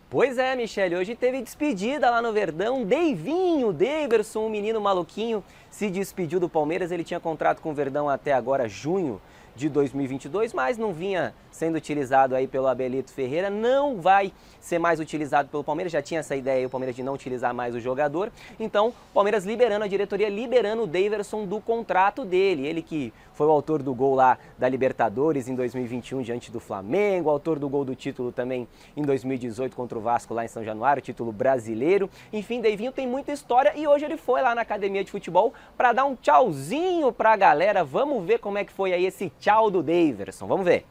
Pois é, Michele, hoje teve despedida lá no Verdão. Daverson, um menino maluquinho, se despediu do Palmeiras. Ele tinha contrato com o Verdão até agora, junho de 2022, mas não vinha sendo utilizado aí pelo Abelito Ferreira, não vai ser mais utilizado pelo Palmeiras, já tinha essa ideia aí o Palmeiras de não utilizar mais o jogador, então o Palmeiras liberando, a diretoria liberando o Daverson do contrato dele, ele que foi o autor do gol lá da Libertadores em 2021 diante do Flamengo, autor do gol do título também em 2018 contra o Vasco lá em São Januário, título brasileiro, enfim, Davinho tem muita história e hoje ele foi lá na academia de futebol para dar um tchauzinho pra galera, vamos ver como é que foi aí esse tchau do Daverson, vamos ver.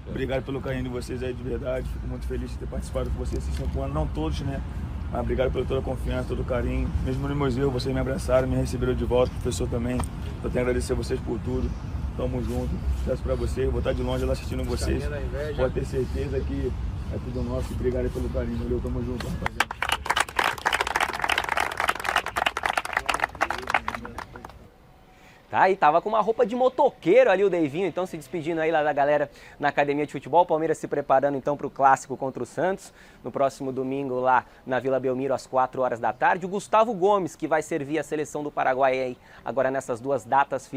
Obrigado pelo carinho de vocês aí, de verdade. Fico muito feliz de ter participado com vocês esses 5 anos, não todos, né? Mas obrigado por toda a confiança, todo o carinho. Mesmo nos meus erros, vocês me abraçaram, me receberam de volta, professor também. Eu tenho a agradecer a vocês por tudo. Tamo junto. Sucesso pra vocês. Vou estar de longe lá assistindo vocês. Pode ter certeza que é tudo nosso. Obrigado pelo carinho. Valeu, tamo junto, rapaziada. Tá, e tava com uma roupa de motoqueiro ali o Deivinho, então se despedindo aí lá da galera na academia de futebol. Palmeiras se preparando então para o clássico contra o Santos, no próximo domingo lá na Vila Belmiro às 4 horas da tarde. O Gustavo Gomes, que vai servir a seleção do Paraguai aí, agora nessas duas datas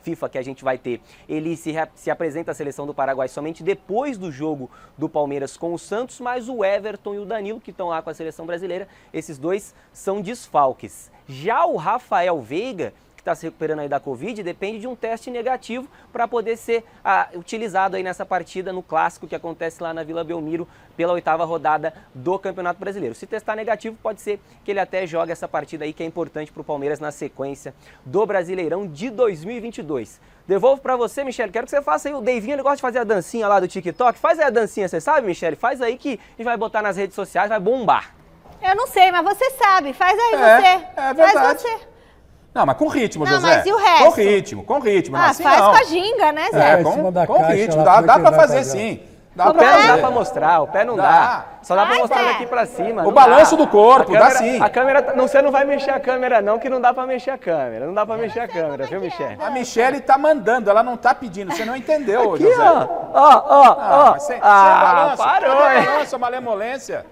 FIFA que a gente vai ter. Ele se apresenta à seleção do Paraguai somente depois do jogo do Palmeiras com o Santos, mas o Everton e o Danilo, que estão lá com a seleção brasileira, esses dois são desfalques. Já o Rafael Veiga, que está se recuperando aí da Covid, depende de um teste negativo para poder ser utilizado aí nessa partida no clássico que acontece lá na Vila Belmiro pela 8ª rodada do Campeonato Brasileiro. Se testar negativo, pode ser que ele até jogue essa partida aí que é importante para o Palmeiras na sequência do Brasileirão de 2022. Devolvo para você, Michele, quero que você faça aí, o Deivinho, ele gosta de fazer a dancinha lá do TikTok, faz aí a dancinha, você sabe, Michele? Faz aí que a gente vai botar nas redes sociais, vai bombar. Eu não sei, mas você sabe, faz aí você. É verdade. Faz você. Não, mas com ritmo, não, José. Mas e o resto? Com ritmo. Ah, assim faz não. com a ginga, né, Zé? Com ritmo. Dá pra fazer sim. O pé não dá pra mostrar, o pé não dá. Só dá pra mostrar daqui pra cima. O balanço do corpo, dá sim. A câmera, você não vai mexer a câmera não, que não dá pra mexer a câmera. Não dá pra mexer a câmera, viu, Michele? A Michele tá mandando, ela não tá pedindo, você não entendeu, aqui, José. Ó. Sem balanço, parou, hein? Balanço, malemolência.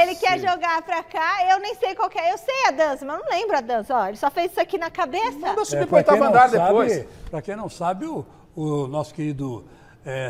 Ele quer jogar pra cá, eu nem sei qual que é. Eu sei a dança, mas não lembro a dança. Ó, ele só fez isso aqui na cabeça. Manda subir pro 8º andar depois. Pra quem não sabe, o nosso querido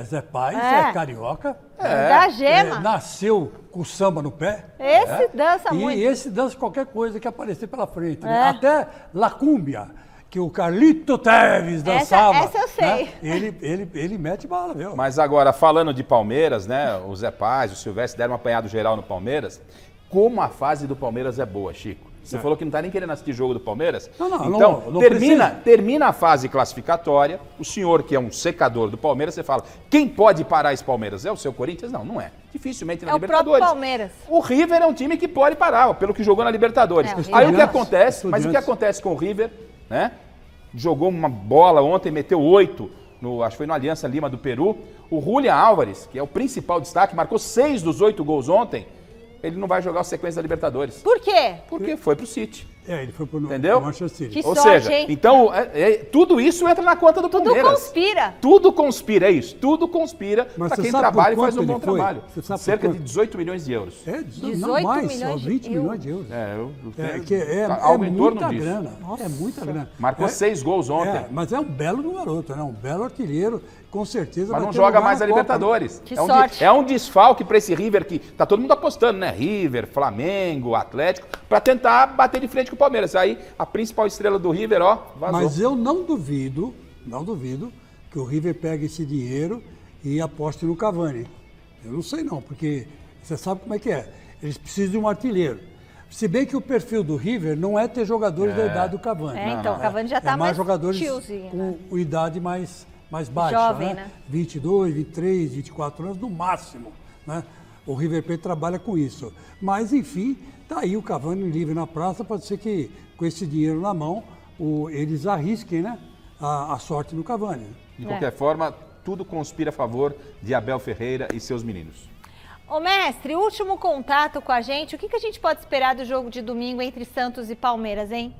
Zé Paz é carioca. Da Gema. Nasceu com samba no pé. Esse dança muito. E esse dança qualquer coisa que aparecer pela frente. Né? Até La Cúmbia, que o Carlito Teves dançava. Essa eu sei. Né? Ele mete bala, viu? Mas agora, falando de Palmeiras, né? O Zé Paz, o Silvestre deram um apanhado geral no Palmeiras. Como a fase do Palmeiras é boa, Chico. Você falou que não está nem querendo assistir jogo do Palmeiras? Então, termina a fase classificatória, o senhor que é um secador do Palmeiras, você fala, quem pode parar esse Palmeiras? É o seu Corinthians? Não, não é. Dificilmente na Libertadores. É o próprio Palmeiras. O River é um time que pode parar, pelo que jogou na Libertadores. Aí o que acontece, mas o que acontece com o River, né? Jogou uma bola ontem, meteu 8, acho que foi no Aliança Lima do Peru. O Julián Álvares, que é o principal destaque, marcou 6 dos 8 gols ontem. Ele não vai jogar a sequência da Libertadores. Por quê? Porque foi pro City. Ele foi pro Manchester City. Que sorte, hein? Então, tudo isso entra na conta do Palmeiras. Tudo conspira. Tudo conspira, é isso. Tudo conspira para quem trabalha e faz um bom trabalho. Cerca de 18 milhões de euros. 18 mais, milhões 20 milhões de euros. Algo em torno disso. Grana. É muita grana. Marcou 6 gols ontem. Mas é um belo garoto, né? Um belo artilheiro. Com certeza. Mas não joga mais a Libertadores. Que sorte. É um desfalque para esse River que tá todo mundo apostando, né? River, Flamengo, Atlético, para tentar bater de frente com o Palmeiras. Aí a principal estrela do River, vazou. Mas eu não duvido que o River pegue esse dinheiro e aposte no Cavani. Eu não sei não, porque você sabe como é que é. Eles precisam de um artilheiro. Se bem que o perfil do River não é ter jogadores da idade do Cavani. Então o Cavani já tá mais jogadores tiozinho, com idade mais baixa, jovem, né? 22, 23, 24 anos no máximo, né? O River Plate trabalha com isso. Mas, enfim, tá aí o Cavani livre na praça, pode ser que com esse dinheiro na mão, eles arrisquem, né, a sorte no Cavani. De qualquer forma, tudo conspira a favor de Abel Ferreira e seus meninos. Ô mestre, último contato com a gente, o que a gente pode esperar do jogo de domingo entre Santos e Palmeiras, hein?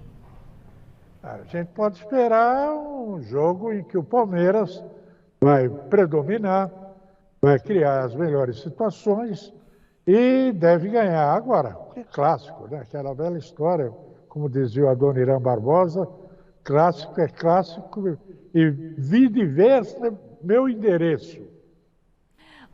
A gente pode esperar um jogo em que o Palmeiras vai predominar, vai criar as melhores situações e deve ganhar. Agora, é clássico, né? Aquela velha história, como dizia o Adoniran Barbosa, clássico é clássico e vice-versa é meu endereço.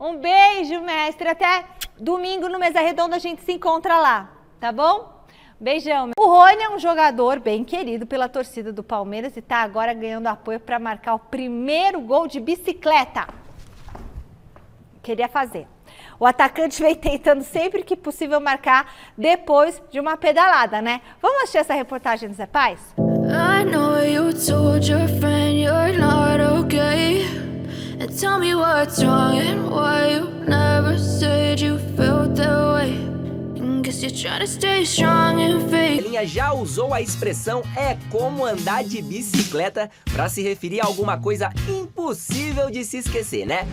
Um beijo, mestre. Até domingo no Mesa Redonda a gente se encontra lá, tá bom? Beijão. O Rony é um jogador bem querido pela torcida do Palmeiras e está agora ganhando apoio para marcar o primeiro gol de bicicleta. Queria fazer. O atacante vem tentando sempre que possível marcar depois de uma pedalada, né? Vamos assistir essa reportagem do Zé Paz? I know you told your friend you're not okay. And tell me what's wrong and why you never said you felt that way. Elinha já usou a expressão "é como andar de bicicleta" para se referir a alguma coisa impossível de se esquecer, né?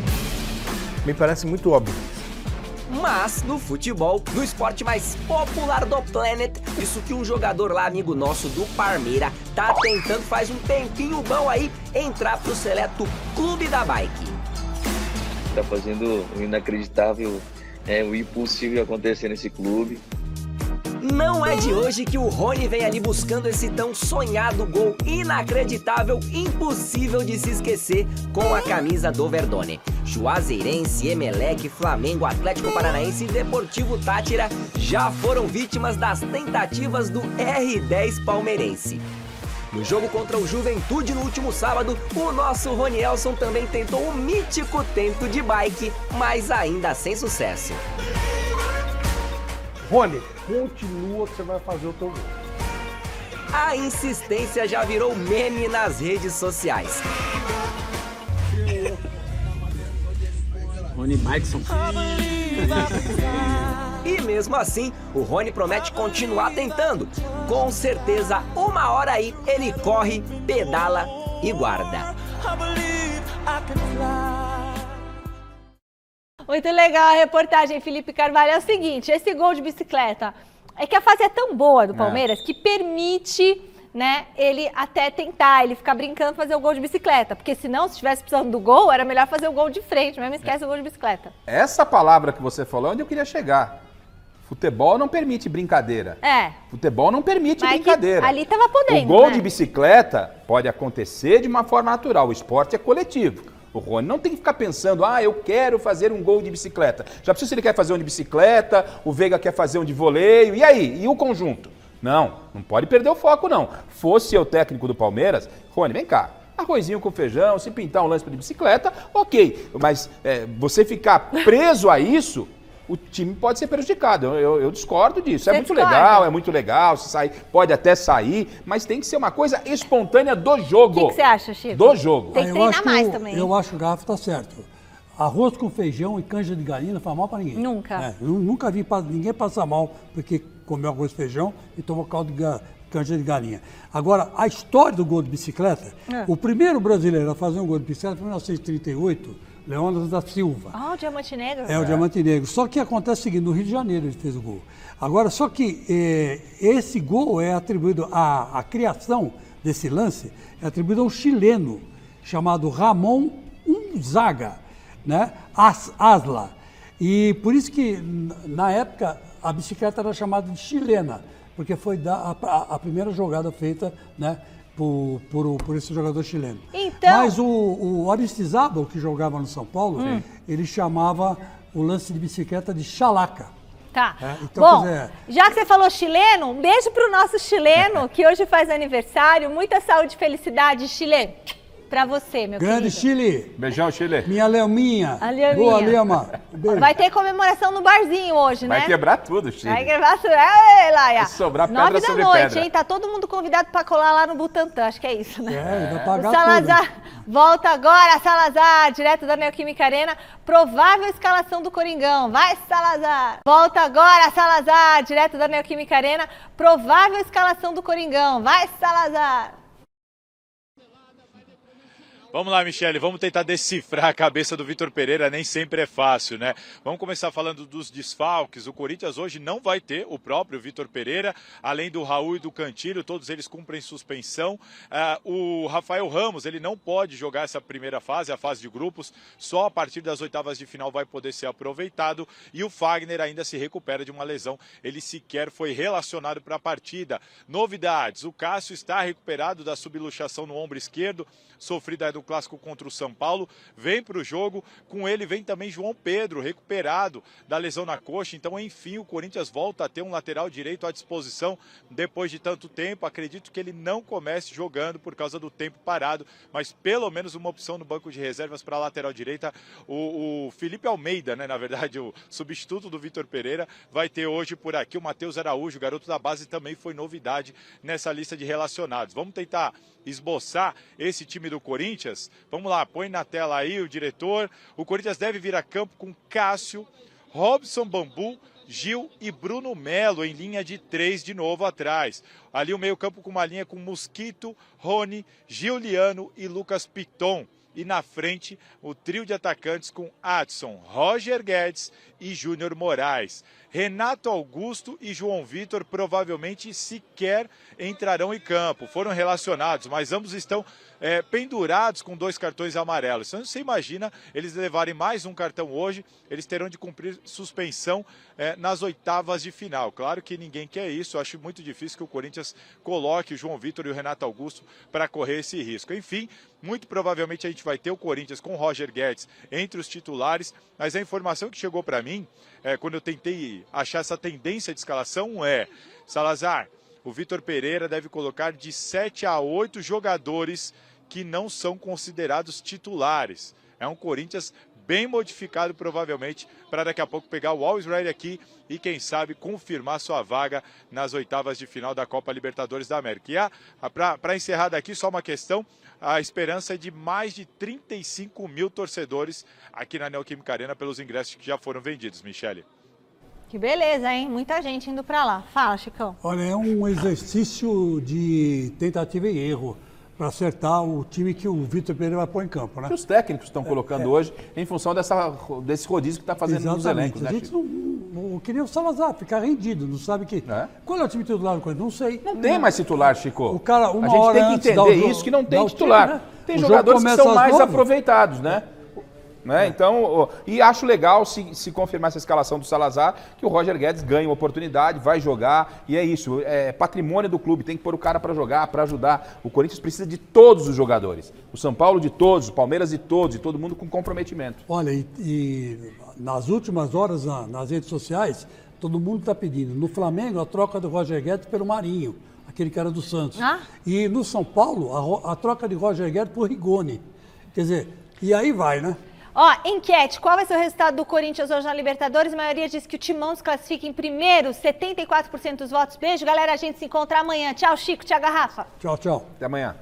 Me parece muito óbvio. Mas no futebol, no esporte mais popular do planet, isso que um jogador lá, amigo nosso do Parmeira, tá tentando faz um tempinho bom aí entrar pro seleto Clube da Bike. Tá fazendo o inacreditável, o impossível acontecer nesse clube. Não é de hoje que o Rony vem ali buscando esse tão sonhado gol inacreditável, impossível de se esquecer, com a camisa do Verdone. Juazeirense, Emelec, Flamengo, Atlético Paranaense e Deportivo Táchira já foram vítimas das tentativas do R10 palmeirense. No jogo contra o Juventude no último sábado, o nosso Ronielson também tentou o mítico tento de bike, mas ainda sem sucesso. Rony, continua que você vai fazer o teu gol. A insistência já virou meme nas redes sociais. Rony Bikeson. E mesmo assim, o Rony promete continuar tentando. Com certeza, uma hora aí, ele corre, pedala e guarda. Muito legal a reportagem, Felipe Carvalho. É o seguinte, esse gol de bicicleta, é que a fase é tão boa do Palmeiras que permite, né, ele até tentar, ele ficar brincando fazer o gol de bicicleta. Porque senão, se estivesse precisando do gol, era melhor fazer o gol de frente, mesmo esquece o gol de bicicleta. Essa palavra que você falou é onde eu queria chegar. Futebol não permite brincadeira. Futebol não permite brincadeira. Ali tava podendo, o gol né? de bicicleta pode acontecer de uma forma natural. O esporte é coletivo. O Rony não tem que ficar pensando, eu quero fazer um gol de bicicleta. Já precisa se ele quer fazer um de bicicleta, o Veiga quer fazer um de voleio, e aí? E o conjunto? Não pode perder o foco, não. Fosse eu técnico do Palmeiras, Rony, vem cá. Arrozinho com feijão, se pintar um lance de bicicleta, ok. Mas você ficar preso a isso, o time pode ser prejudicado. Eu discordo disso. Você discorda? É muito legal. Se sair, pode até sair, mas tem que ser uma coisa espontânea do jogo. O que você acha, Chico? Do jogo. Tem que treinar mais também. Eu acho que o Garrafa está certo. Arroz com feijão e canja de galinha não faz mal para ninguém. Nunca. Eu nunca vi ninguém passar mal porque comeu arroz e feijão e tomou caldo de canja de galinha. Agora, a história do gol de bicicleta, o primeiro brasileiro a fazer um gol de bicicleta foi em 1938, Leônidas da Silva. O Diamante Negro. O Diamante Negro. Só que acontece o seguinte, no Rio de Janeiro ele fez o gol. Agora, só que esse gol é atribuído, a criação desse lance é atribuído a um chileno chamado Ramon Unzaga, né? Asla. E por isso que, na época, a bicicleta era chamada de chilena, porque foi a primeira jogada feita, né? Por esse jogador chileno. Então... Mas o Aristizábal, que jogava no São Paulo, ele chamava o lance de bicicleta de chalaca. Tá. Então, bom, já que você falou chileno, um beijo pro nosso chileno, que hoje faz aniversário. Muita saúde e felicidade, Chile. Pra você, meu Grande querido. Chile. Beijão, Chile. Minha Leominha. A Leominha. Boa, Lema. Beijo. Vai ter comemoração no barzinho hoje, né? Vai quebrar tudo, Chile. Vai quebrar tudo. Ei, Laia. Vai sobrar pedra sobre 9 da noite, pedra. hein? Tá todo mundo convidado pra colar lá no Butantã. Acho que é isso, né? Vai pagar o Salazar tudo. Volta agora, Salazar, direto da Neoquímica Arena. Provável escalação do Coringão. Vai, Salazar. Volta agora, Salazar, direto da Neoquímica Arena. Provável escalação do Coringão. Vai, Salazar. Vamos lá, Michele, vamos tentar decifrar a cabeça do Vitor Pereira, nem sempre é fácil, né? Vamos começar falando dos desfalques. O Corinthians hoje não vai ter o próprio Vitor Pereira, além do Raul e do Cantilho, todos eles cumprem suspensão. O Rafael Ramos, ele não pode jogar essa primeira fase, a fase de grupos, só a partir das oitavas de final vai poder ser aproveitado. E o Fagner ainda se recupera de uma lesão, ele sequer foi relacionado para a partida. Novidades, o Cássio está recuperado da subluxação no ombro esquerdo, sofrida no clássico contra o São Paulo, vem para o jogo, com ele vem também João Pedro, recuperado da lesão na coxa, então enfim o Corinthians volta a ter um lateral direito à disposição depois de tanto tempo. Acredito que ele não comece jogando por causa do tempo parado, mas pelo menos uma opção no banco de reservas para a lateral direita. O Felipe Almeida, né, na verdade o substituto do Vitor Pereira, vai ter hoje por aqui o Matheus Araújo, garoto da base, também foi novidade nessa lista de relacionados. Vamos tentar esboçar esse time do Corinthians. Vamos lá, põe na tela aí o diretor. O Corinthians deve vir a campo com Cássio, Robson Bambu, Gil e Bruno Melo em linha de 3 de novo atrás. Ali o meio campo com uma linha com Mosquito, Rony, Giuliano e Lucas Piton. E na frente, o trio de atacantes com Adson, Roger Guedes e Júnior Moraes. Renato Augusto e João Vitor provavelmente sequer entrarão em campo. Foram relacionados, mas ambos estão pendurados com 2 cartões amarelos. Então você imagina eles levarem mais um cartão hoje, eles terão de cumprir suspensão nas oitavas de final. Claro que ninguém quer isso, eu acho muito difícil que o Corinthians coloque o João Vitor e o Renato Augusto para correr esse risco. Enfim, muito provavelmente a gente vai ter o Corinthians com o Roger Guedes entre os titulares, mas a informação que chegou para mim, quando eu tentei achar essa tendência de escalação, Salazar, o Vitor Pereira deve colocar de 7 a 8 jogadores que não são considerados titulares. É um Corinthians bem modificado, provavelmente, para daqui a pouco pegar o Always Ready aqui e, quem sabe, confirmar sua vaga nas oitavas de final da Copa Libertadores da América. E para encerrar daqui, só uma questão, a esperança é de mais de 35 mil torcedores aqui na Neoquímica Arena pelos ingressos que já foram vendidos, Michele. Que beleza, hein? Muita gente indo para lá. Fala, Chicão. Olha, é um exercício de tentativa e erro para acertar o time que o Vitor Pereira vai pôr em campo, né? Que os técnicos estão colocando hoje em função desse rodízio que está fazendo nos elencos, né? A gente não queria o Salazar, ficar rendido, não sabe que... Qual é o time titular? Não sei. Não tem mais titular, Chico. O cara, a gente tem que entender isso, que não tem titular. Time, né? Tem jogadores que são mais aproveitados, né? Então, e acho legal se confirmar essa escalação do Salazar, que o Roger Guedes ganha uma oportunidade, vai jogar, e é isso, é patrimônio do clube, tem que pôr o cara para jogar, para ajudar. O Corinthians precisa de todos os jogadores, o São Paulo de todos, o Palmeiras de todos, e todo mundo com comprometimento. Olha, e nas últimas horas nas redes sociais, todo mundo está pedindo, no Flamengo, a troca do Roger Guedes pelo Marinho, aquele cara do Santos. E no São Paulo, a troca de Roger Guedes por Rigoni. Quer dizer, e aí vai, né? Enquete, qual vai ser o resultado do Corinthians hoje na Libertadores? A maioria diz que o Timão se classifica em primeiro, 74% dos votos. Beijo, galera, a gente se encontra amanhã. Tchau, Chico, tchau, Garrafa. Tchau, tchau. Até amanhã.